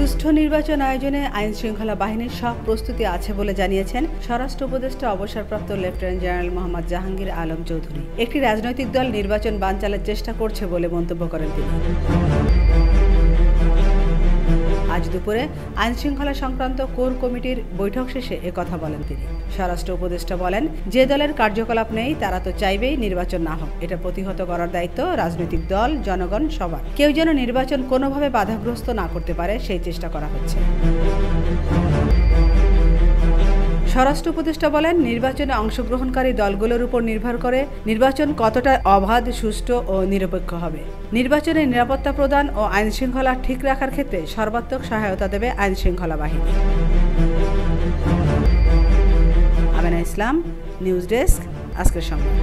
সুষ্ঠু নির্বাচন আয়োজনে আইন শৃঙ্খলা বাহিনীর সব প্রস্তুতি আছে বলে জানিয়েছেন স্বরাষ্ট্র উপদেষ্টা অবসরপ্রাপ্ত লেফটেন্যান্ট জেনারেল মোহাম্মদ জাহাঙ্গীর আলম চৌধুরী। একটি রাজনৈতিক দল নির্বাচন বানচালের চেষ্টা করছে বলে মন্তব্য করেন তিনি। আজ দুপুরে আইন শৃঙ্খলা সংক্রান্ত কোর কমিটির বৈঠক শেষে একথা বলেন তিনি। স্বরাষ্ট্র উপদেষ্টা বলেন, যে দলের কার্যকলাপ নেই তারা তো চাইবেই নির্বাচন না হোক। এটা প্রতিহত করার দায়িত্ব রাজনৈতিক দল, জনগণ সবার। কেউ যেন নির্বাচন কোনোভাবে বাধাগ্রস্ত না করতে পারে সেই চেষ্টা করা হচ্ছে। স্বরাষ্ট্র উপদেষ্টা বলেন, নির্বাচনে অংশগ্রহণকারী দলগুলোর উপর নির্ভর করে নির্বাচন কতটা অবাধ, সুষ্ঠু ও নিরপেক্ষ হবে। নির্বাচনে নিরাপত্তা প্রদান ও আইন শৃঙ্খলা ঠিক রাখার ক্ষেত্রে সর্বাত্মক সহায়তা দেবে আইন শৃঙ্খলা বাহিনী। আমেনা ইসলাম, নিউজ ডেস্ক, আজকের সংবাদ।